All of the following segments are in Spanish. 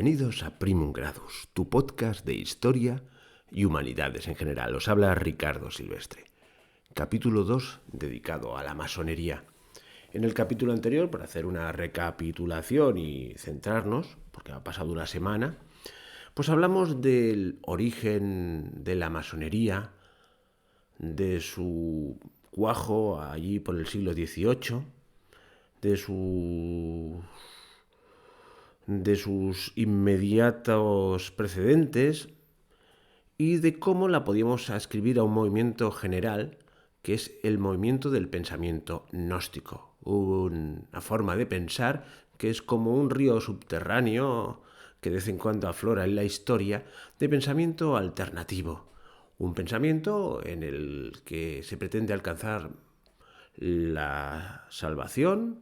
Bienvenidos a Primum Gradus, tu podcast de historia y humanidades en general. Os habla Ricardo Silvestre. Capítulo 2, dedicado a la masonería. En el capítulo anterior, para hacer una recapitulación y centrarnos, porque ha pasado una semana, pues hablamos del origen de la masonería, de su cuajo allí por el siglo XVIII, de sus inmediatos precedentes y de cómo la podíamos ascribir a un movimiento general que es el movimiento del pensamiento gnóstico, una forma de pensar que es como un río subterráneo que de vez en cuando aflora en la historia de pensamiento alternativo, un pensamiento en el que se pretende alcanzar la salvación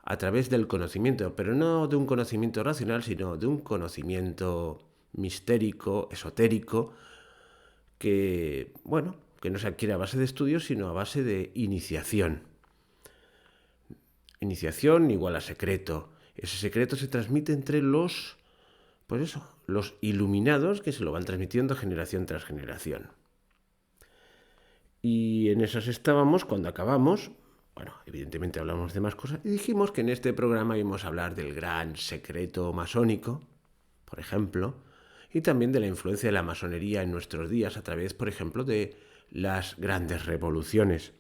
a través del conocimiento, pero no de un conocimiento racional, sino de un conocimiento mistérico, esotérico, que no se adquiere a base de estudios, sino a base de iniciación. Iniciación igual a secreto. Ese secreto se transmite entre los iluminados, que se lo van transmitiendo generación tras generación. Y en esas estábamos cuando acabamos. Evidentemente hablamos de más cosas y dijimos que en este programa íbamos a hablar del gran secreto masónico, por ejemplo, y también de la influencia de la masonería en nuestros días a través, por ejemplo, de las grandes revoluciones.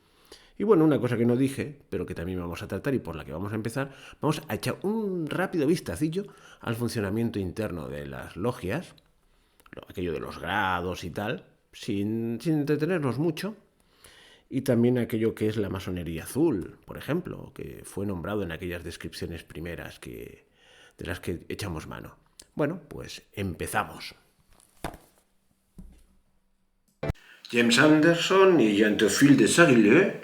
Y una cosa que no dije, pero que también vamos a tratar y por la que vamos a empezar, vamos a echar un rápido vistacillo al funcionamiento interno de las logias, aquello de los grados y tal, sin entretenernos mucho. Y también aquello que es la masonería azul, por ejemplo, que fue nombrado en aquellas descripciones primeras de las que echamos mano. Bueno, pues empezamos. James Anderson y Jean-Théophile de Saguier,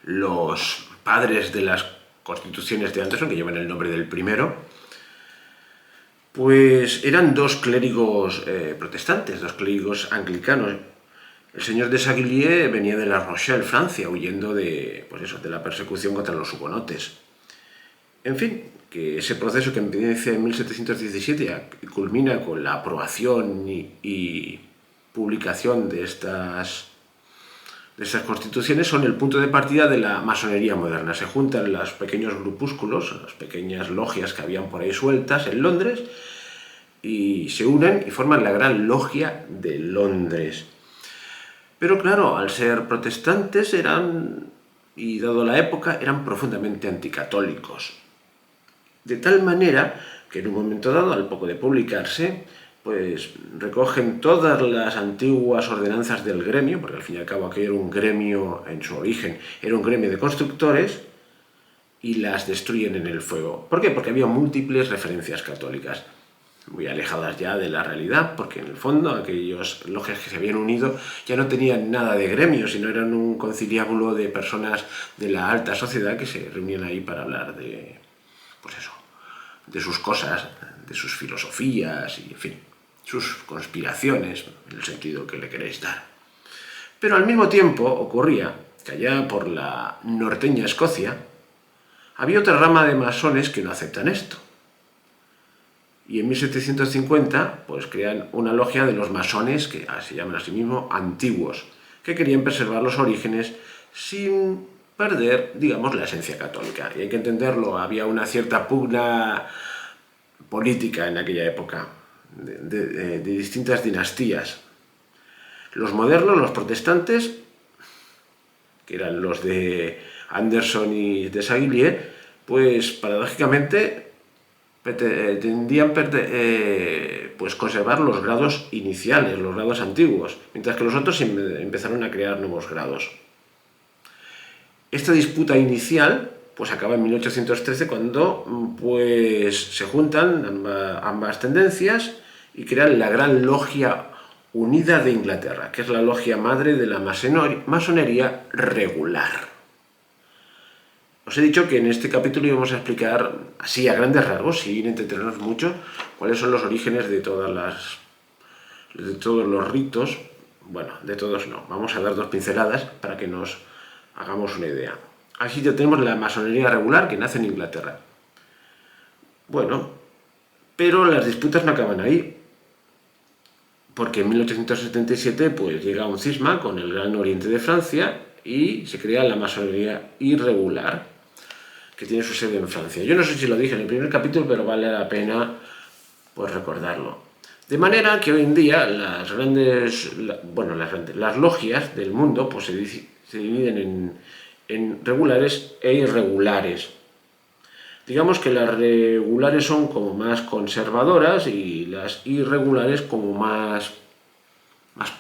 los padres de las constituciones de Anderson, que llevan el nombre del primero, pues eran dos clérigos protestantes, dos clérigos anglicanos. El señor de Saguier venía de La Rochelle, Francia, huyendo de la persecución contra los hugonotes. En fin, que ese proceso que empieza en 1717 y culmina con la aprobación y publicación de estas constituciones son el punto de partida de la masonería moderna. Se juntan los pequeños grupúsculos, las pequeñas logias que habían por ahí sueltas en Londres y se unen y forman la gran logia de Londres. Pero claro, al ser protestantes y dado la época, eran profundamente anticatólicos. De tal manera que en un momento dado, al poco de publicarse, pues recogen todas las antiguas ordenanzas del gremio, porque al fin y al cabo aquello era un gremio en su origen, era un gremio de constructores, y las destruyen en el fuego. ¿Por qué? Porque había múltiples referencias católicas, muy alejadas ya de la realidad, porque en el fondo aquellos logias que se habían unido ya no tenían nada de gremio, sino eran un conciliábulo de personas de la alta sociedad que se reunían ahí para hablar de sus cosas, de sus filosofías y, en fin, sus conspiraciones, en el sentido que le queréis dar. Pero al mismo tiempo ocurría que allá por la norteña Escocia había otra rama de masones que no aceptan esto. Y en 1750 pues crean una logia de los masones, que se llaman a sí mismos antiguos, que querían preservar los orígenes sin perder, digamos, la esencia católica. Y hay que entenderlo, había una cierta pugna política en aquella época, de distintas dinastías. Los modernos, los protestantes, que eran los de Anderson y de Saguier, pues paradójicamente tendían pues conservar los grados iniciales, los grados antiguos, mientras que los otros empezaron a crear nuevos grados. Esta disputa inicial pues acaba en 1813 cuando pues se juntan ambas tendencias y crean la Gran Logia Unida de Inglaterra, que es la logia madre de la masonería regular. Os he dicho que en este capítulo íbamos a explicar, así a grandes rasgos, sin entretenernos mucho, cuáles son los orígenes de todos los ritos. Bueno, de todos no. Vamos a dar dos pinceladas para que nos hagamos una idea. Así ya tenemos la masonería regular que nace en Inglaterra. Pero las disputas no acaban ahí, porque en 1877 pues, llega un cisma con el Gran Oriente de Francia y se crea la masonería irregular, que tiene su sede en Francia. Yo no sé si lo dije en el primer capítulo, pero vale la pena pues, recordarlo. De manera que hoy en día las logias del mundo pues, se dividen en regulares e irregulares. Digamos que las regulares son como más conservadoras y las irregulares como más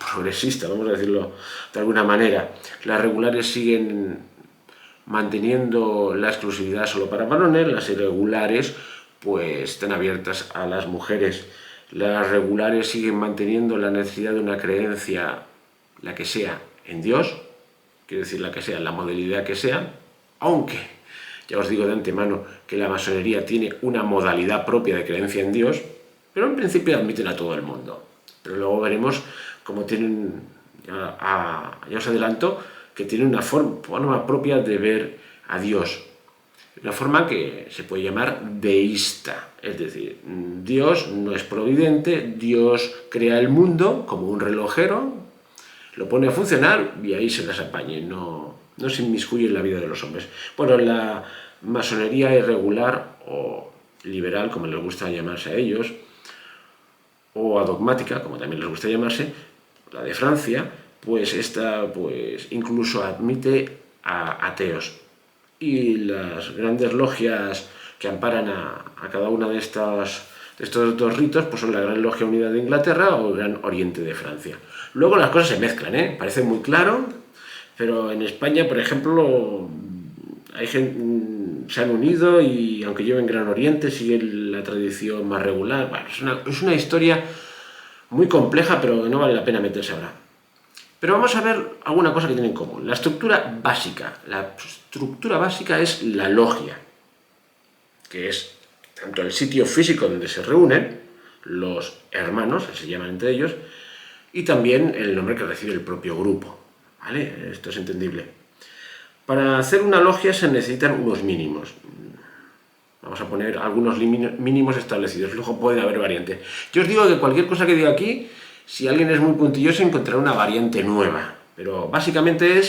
progresistas, vamos a decirlo de alguna manera. Las regulares siguen manteniendo la exclusividad solo para varones, las irregulares pues están abiertas a las mujeres. Las regulares siguen manteniendo la necesidad de una creencia, la que sea, en Dios, quiero decir la que sea, la modalidad que sea, aunque ya os digo de antemano que la masonería tiene una modalidad propia de creencia en Dios, pero en principio admiten a todo el mundo. Pero luego veremos cómo tienen, ya os adelanto, que tienen una forma propia de ver a Dios. Una forma que se puede llamar deísta, es decir, Dios no es providente, Dios crea el mundo como un relojero, lo pone a funcionar y ahí se las apañe, no se inmiscuye en la vida de los hombres. Bueno, la masonería irregular o liberal, como les gusta llamarse a ellos, o adogmática, como también les gusta llamarse, la de Francia, pues esta pues incluso admite a ateos. Y las grandes logias que amparan a cada una de estos dos ritos pues son la Gran Logia Unida de Inglaterra o el Gran Oriente de Francia. Luego las cosas se mezclan, parece muy claro, pero en España, por ejemplo, hay gente, se han unido y aunque lleven Gran Oriente, siguen la tradición más regular. Bueno, es una historia muy compleja, pero no vale la pena meterse ahora. Pero vamos a ver alguna cosa que tienen en común. La estructura básica. La estructura básica es la logia, que es tanto el sitio físico donde se reúnen los hermanos, que se llaman entre ellos, y también el nombre que recibe el propio grupo. ¿Vale? Esto es entendible. Para hacer una logia se necesitan unos mínimos. Vamos a poner algunos mínimos establecidos, luego pueden haber variantes. Yo os digo que cualquier cosa que diga aquí, si alguien es muy puntilloso, encontrará una variante nueva. Pero básicamente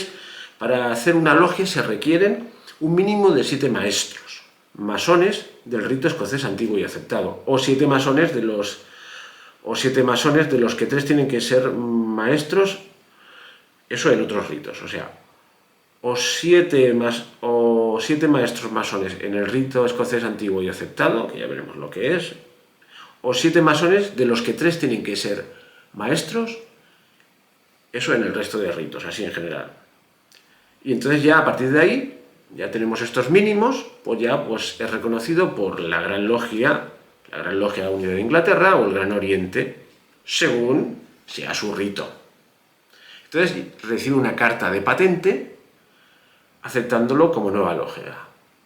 para hacer una logia se requieren un mínimo de 7 maestros, masones del rito escocés antiguo y aceptado, o 7 masones de los que 3 tienen que ser maestros, eso en otros ritos, o sea, o siete maestros masones en el rito escocés antiguo y aceptado, que ya veremos lo que es, o 7 masones de los que 3 tienen que ser maestros, eso en el resto de ritos, así en general. Y entonces ya a partir de ahí, ya tenemos estos mínimos, pues ya pues, es reconocido por la Gran Logia Unida de Inglaterra o el Gran Oriente, según sea su rito. Entonces recibe una carta de patente aceptándolo como nueva logia,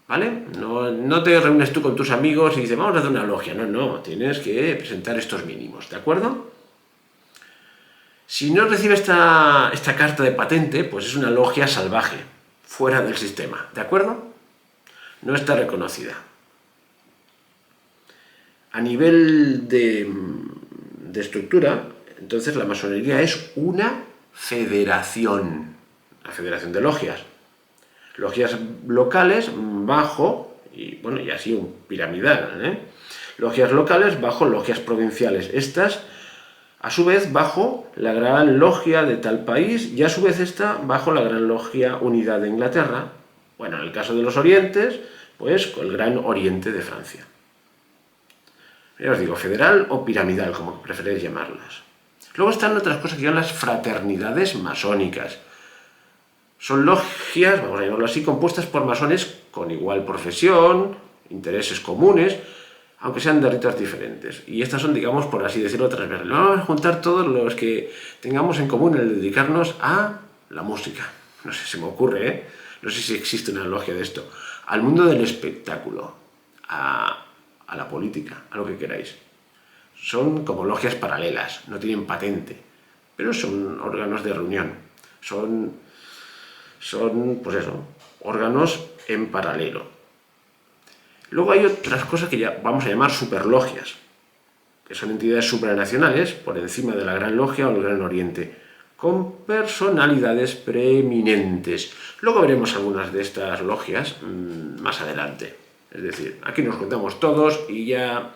¿vale? No te reúnes tú con tus amigos y dices, vamos a hacer una logia. No, tienes que presentar estos mínimos, ¿de acuerdo? Si no recibe esta carta de patente, pues es una logia salvaje, fuera del sistema, ¿de acuerdo? No está reconocida. A nivel de estructura, entonces la masonería es una federación de logias. Logias locales bajo, y así un piramidal, logias locales bajo logias provinciales. Estas, a su vez, bajo la Gran Logia de tal país y a su vez esta bajo la Gran Logia Unidad de Inglaterra. Bueno, en el caso de los orientes, pues con el Gran Oriente de Francia. Ya os digo, federal o piramidal, como preferéis llamarlas. Luego están otras cosas que llaman las fraternidades masónicas. Son logias, vamos a llamarlo así, compuestas por masones con igual profesión, intereses comunes, aunque sean de ritos diferentes. Y estas son, digamos, por así decirlo, transversales. Vamos a juntar todos los que tengamos en común el dedicarnos a la música. No sé, se me ocurre, no sé si existe una logia de esto. Al mundo del espectáculo, a la política, a lo que queráis. Son como logias paralelas, no tienen patente, pero son órganos de reunión. Son pues eso, órganos en paralelo. Luego hay otras cosas que ya vamos a llamar superlogias. que son entidades supranacionales por encima de la Gran Logia o el Gran Oriente, con personalidades preeminentes. Luego veremos algunas de estas logias más adelante. Es decir, aquí nos juntamos todos y ya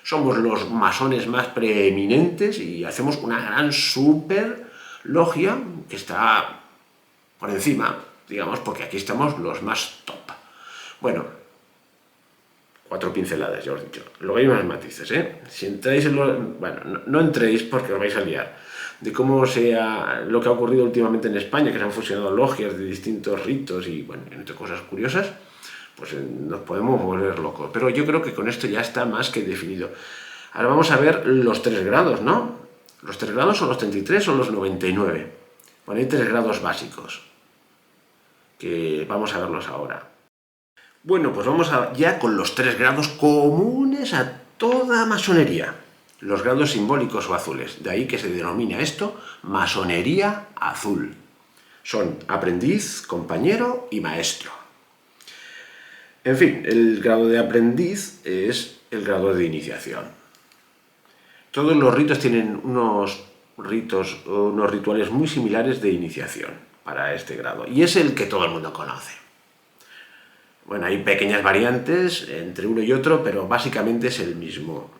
somos los masones más preeminentes y hacemos una gran super logia que está por encima, digamos, porque aquí estamos los más top. Bueno, 4 pinceladas, ya os he dicho. Luego hay más matices, ¿eh? Si entráis en bueno, no entréis porque os vais a liar. De cómo lo que ha ocurrido últimamente en España, que se han fusionado logias de distintos ritos y, bueno, entre cosas curiosas, pues nos podemos volver locos. Pero yo creo que con esto ya está más que definido. Ahora vamos a ver los 3 grados, ¿no? Los 3 grados son los 33 o los 99. Bueno, hay 3 grados básicos, que vamos a verlos ahora. Bueno, pues vamos ya con los 3 grados comunes a toda masonería. Los grados simbólicos o azules. De ahí que se denomina esto masonería azul. Son aprendiz, compañero y maestro. En fin, el grado de aprendiz es el grado de iniciación. Todos los ritos tienen unos rituales muy similares de iniciación para este grado. Y es el que todo el mundo conoce. Bueno, hay pequeñas variantes entre uno y otro, pero básicamente es el mismo.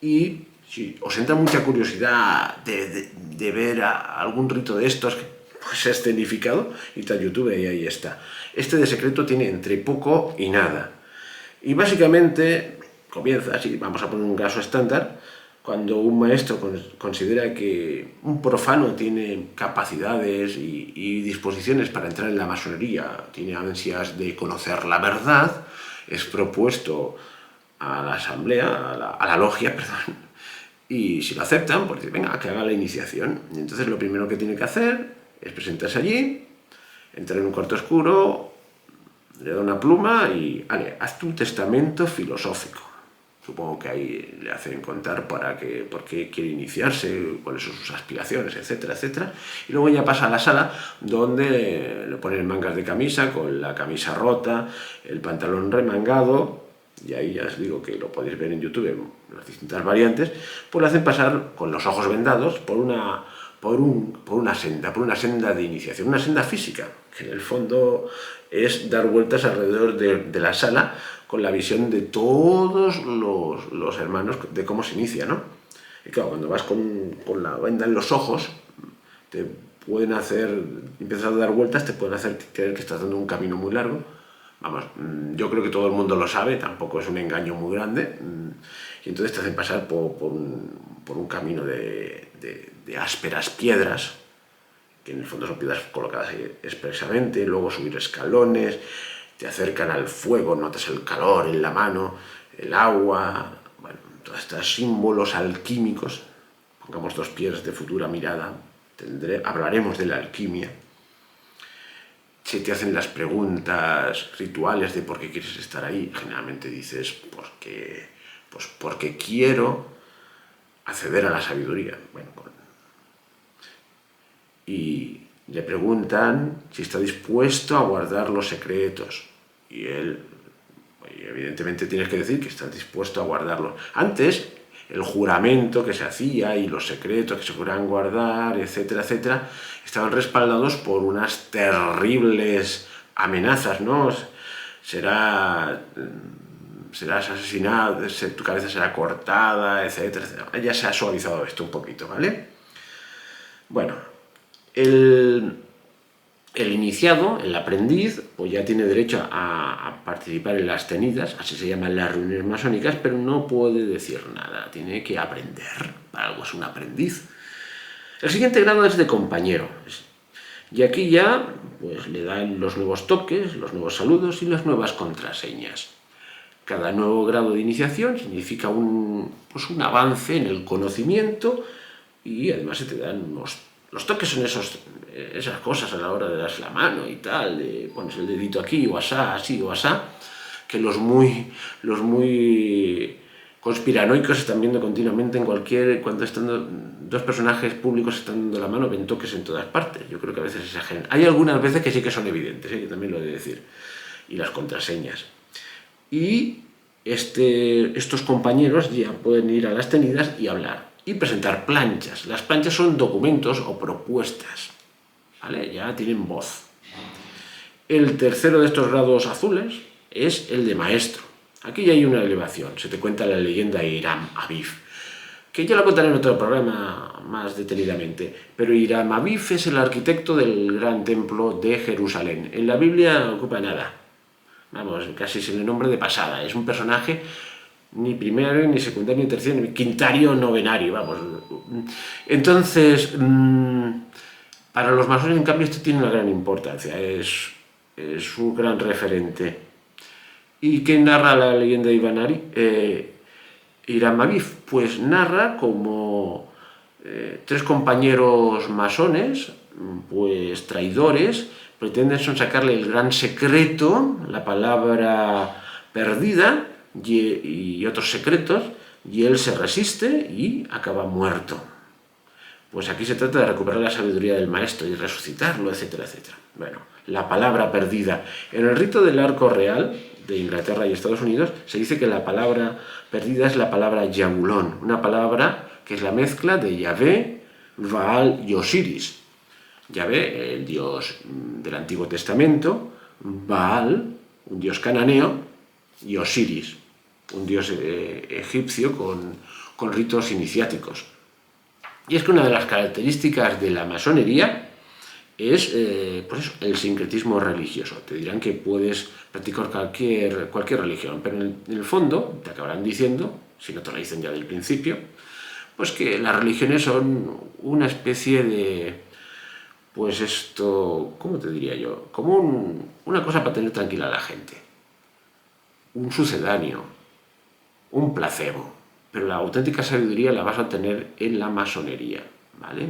Y si os entra mucha curiosidad de ver algún rito de estos, pues escenificado, y está en YouTube y ahí está. Este de secreto tiene entre poco y nada. Y básicamente comienza así, vamos a poner un caso estándar, cuando un maestro considera que un profano tiene capacidades y disposiciones para entrar en la masonería, tiene ansias de conocer la verdad, es propuesto a la asamblea, a la logia, perdón, y si lo aceptan, pues dice, venga, que haga la iniciación. Y entonces lo primero que tiene que hacer es presentarse allí, entrar en un cuarto oscuro, le da una pluma y, vale, hazte un testamento filosófico. Supongo que ahí le hacen contar por qué quiere iniciarse, cuáles son sus aspiraciones, etcétera, etcétera. Y luego ya pasa a la sala donde le ponen mangas de camisa, con la camisa rota, el pantalón remangado, y ahí ya os digo que lo podéis ver en YouTube en las distintas variantes, pues lo hacen pasar con los ojos vendados por una senda de iniciación, una senda física, que en el fondo es dar vueltas alrededor de la sala con la visión de todos los hermanos de cómo se inicia, ¿no? Y claro, cuando vas con la venda en los ojos, te pueden empiezas a dar vueltas, te pueden hacer creer que estás dando un camino muy largo. Vamos, yo creo que todo el mundo lo sabe, tampoco es un engaño muy grande, y entonces te hacen pasar por un camino de ásperas piedras, que en el fondo son piedras colocadas ahí expresamente, luego subir escalones, te acercan al fuego, notas el calor en la mano, el agua, bueno, todos estos símbolos alquímicos. Pongamos 2 piedras de futura mirada, hablaremos de la alquimia. Si te hacen las preguntas rituales de por qué quieres estar ahí, generalmente dices, porque quiero acceder a la sabiduría. Bueno, y le preguntan si está dispuesto a guardar los secretos. Y él, evidentemente, tienes que decir que estás dispuesto a guardarlos. Antes, el juramento que se hacía y los secretos que se podían guardar, etcétera, etcétera, estaban respaldados por unas terribles amenazas, ¿no? Serás asesinado, tu cabeza será cortada, etcétera, etcétera. Ya se ha suavizado esto un poquito, ¿vale? Bueno, el iniciado, el aprendiz, pues ya tiene derecho a participar en las tenidas, así se llaman las reuniones masónicas, pero no puede decir nada, tiene que aprender, para algo es un aprendiz. El siguiente grado es de compañero, y aquí ya pues, le dan los nuevos toques, los nuevos saludos y las nuevas contraseñas. Cada nuevo grado de iniciación significa un avance en el conocimiento y además se te dan los toques son esas cosas a la hora de darse la mano y tal, de pones el dedito aquí o asá, así o asá, que los muy conspiranoicos están viendo continuamente cuando están 2 personajes públicos están dando la mano, ven toques en todas partes. Yo creo que a veces exageran. Hay algunas veces que sí que son evidentes, yo también lo he de decir. Y las contraseñas. Y estos compañeros ya pueden ir a las tenidas y hablar y presentar planchas. Las planchas son documentos o propuestas, ¿vale? Ya tienen voz. El tercero de estos grados azules es el de maestro. Aquí ya hay una elevación, se te cuenta la leyenda de Hiram Abif, que ya lo contaré en otro programa más detenidamente. Pero Hiram Abif es el arquitecto del gran templo de Jerusalén. En la Biblia no ocupa nada. Vamos, casi se le nombra de pasada. Es un personaje ni primario, ni secundario, ni terciario, ni quintario, novenario, vamos. Entonces, para los masones, en cambio, esto tiene una gran importancia. Es un gran referente. ¿Y qué narra la leyenda de Hiram Abif? Pues narra como tres compañeros masones, pues traidores, pretenden sacarle el gran secreto, la palabra perdida y otros secretos, y él se resiste y acaba muerto. Pues aquí se trata de recuperar la sabiduría del maestro y resucitarlo, etcétera, etcétera. Bueno, la palabra perdida. En el rito del arco real de Inglaterra y Estados Unidos se dice que la palabra perdida es la palabra Yabulón, una palabra que es la mezcla de Yahvé, Baal y Osiris. Yahvé, el dios del Antiguo Testamento, Baal, un dios cananeo, y Osiris, un dios egipcio con ritos iniciáticos. Y es que una de las características de la masonería es pues eso, el sincretismo religioso. Te dirán que puedes practicar cualquier religión, pero en el fondo te acabarán diciendo, si no te lo dicen ya del principio, pues que las religiones son una especie de, pues esto, ¿cómo te diría yo? Como una cosa para tener tranquila a la gente. Un sucedáneo, un placebo. Pero la auténtica sabiduría la vas a tener en la masonería, ¿vale?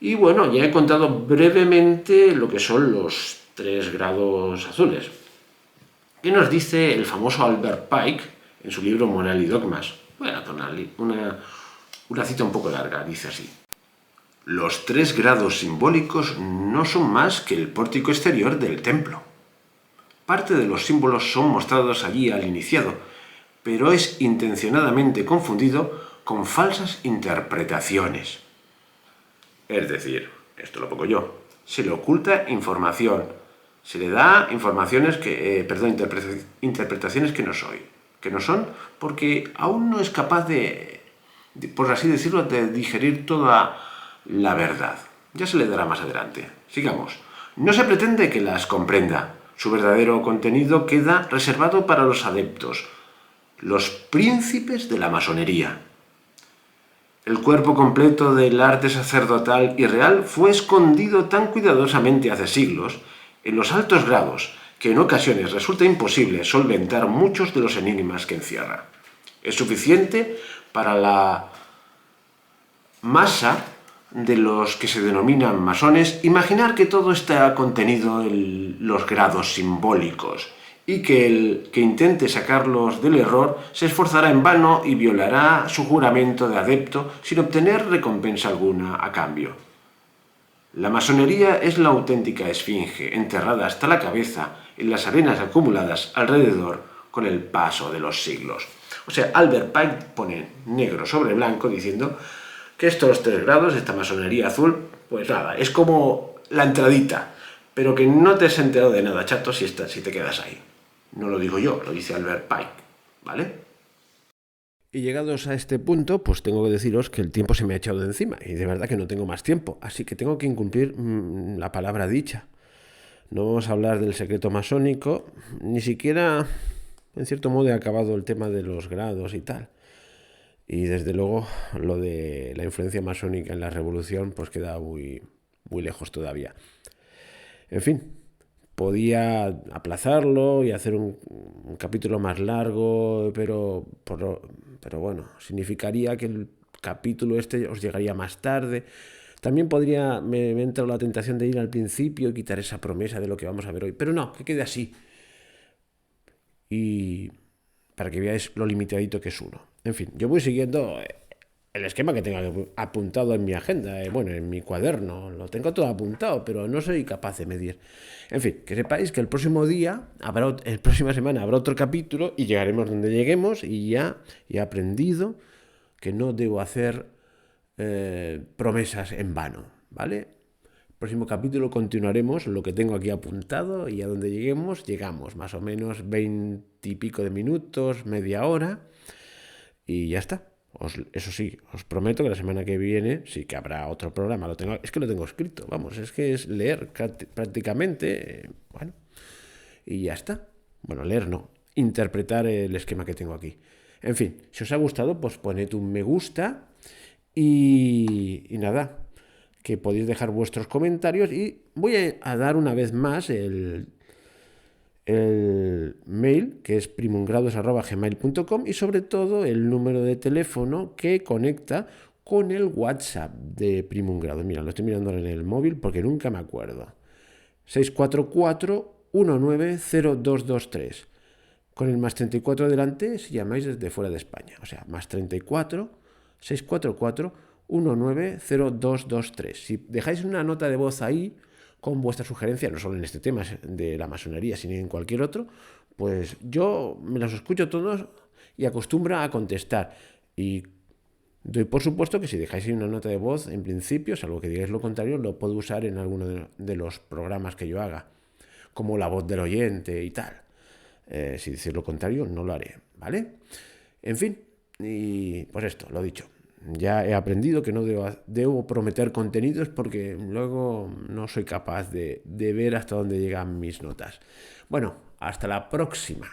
Y bueno, ya he contado brevemente lo que son los 3 grados azules. ¿Qué nos dice el famoso Albert Pike en su libro Moral y Dogmas? Bueno, una cita un poco larga, dice así. Los 3 grados simbólicos no son más que el pórtico exterior del templo. Parte de los símbolos son mostrados allí al iniciado, pero es intencionadamente confundido con falsas interpretaciones. Es decir, esto lo pongo yo, se le oculta información, se le da interpretaciones que no son, porque aún no es capaz de, por así decirlo, de digerir toda la verdad. Ya se le dará más adelante. Sigamos. No se pretende que las comprenda. Su verdadero contenido queda reservado para los adeptos, los príncipes de la masonería. El cuerpo completo del arte sacerdotal y real fue escondido tan cuidadosamente hace siglos en los altos grados que en ocasiones resulta imposible solventar muchos de los enigmas que encierra. Es suficiente para la masa de los que se denominan masones imaginar que todo está contenido en los grados simbólicos y que el que intente sacarlos del error se esforzará en vano y violará su juramento de adepto sin obtener recompensa alguna a cambio. La masonería es la auténtica esfinge, enterrada hasta la cabeza en las arenas acumuladas alrededor con el paso de los siglos. O sea, Albert Pike pone negro sobre blanco diciendo que estos 3 grados, esta masonería azul, pues nada, es como la entradita, pero que no te has enterado de nada, chato, si te quedas ahí. No lo digo yo, lo dice Albert Pike, ¿vale? Y llegados a este punto, pues tengo que deciros que el tiempo se me ha echado de encima y de verdad que no tengo más tiempo, así que tengo que incumplir la palabra dicha. No vamos a hablar del secreto masónico, ni siquiera, en cierto modo, he acabado el tema de los grados y tal. Y desde luego lo de la influencia masónica en la revolución pues queda muy, muy lejos todavía. En fin, podía aplazarlo y hacer un capítulo más largo, pero bueno, significaría que el capítulo este os llegaría más tarde. También me entra la tentación de ir al principio y quitar esa promesa de lo que vamos a ver hoy. Pero no, que quede así. Y para que veáis lo limitadito que es uno. En fin, yo voy siguiendo el esquema que tengo apuntado en mi agenda, bueno, en mi cuaderno, lo tengo todo apuntado, pero no soy capaz de medir. En fin, que sepáis que el próximo día, el próxima semana habrá otro capítulo y llegaremos donde lleguemos y ya he aprendido que no debo hacer promesas en vano, ¿vale? Próximo capítulo continuaremos lo que tengo aquí apuntado y a donde lleguemos, llegamos más o menos 20 y pico de minutos, media hora y ya está. Eso sí, os prometo que la semana que viene sí que habrá otro programa. Es que lo tengo escrito, vamos, es que es leer prácticamente, bueno, y ya está. Bueno, leer no, interpretar el esquema que tengo aquí. En fin, si os ha gustado, pues poned un me gusta y nada, que podéis dejar vuestros comentarios y voy a dar una vez más el mail, que es primungrados@gmail.com, y sobre todo el número de teléfono que conecta con el WhatsApp de Primungrado. Mira, lo estoy mirando en el móvil porque nunca me acuerdo. 644-190223. Con el más 34 delante si llamáis desde fuera de España. O sea, más 34 644 190223. Si dejáis una nota de voz ahí con vuestra sugerencia, no solo en este tema de la masonería, sino en cualquier otro, pues yo me los escucho todos y acostumbro a contestar. Y doy por supuesto que si dejáis ahí una nota de voz, en principio, salvo que digáis lo contrario, lo puedo usar en alguno de los programas que yo haga, como la voz del oyente y tal. Si decís lo contrario, no lo haré, ¿vale? En fin, y pues esto, lo dicho. Ya he aprendido que no debo prometer contenidos porque luego no soy capaz de ver hasta dónde llegan mis notas. Bueno, hasta la próxima.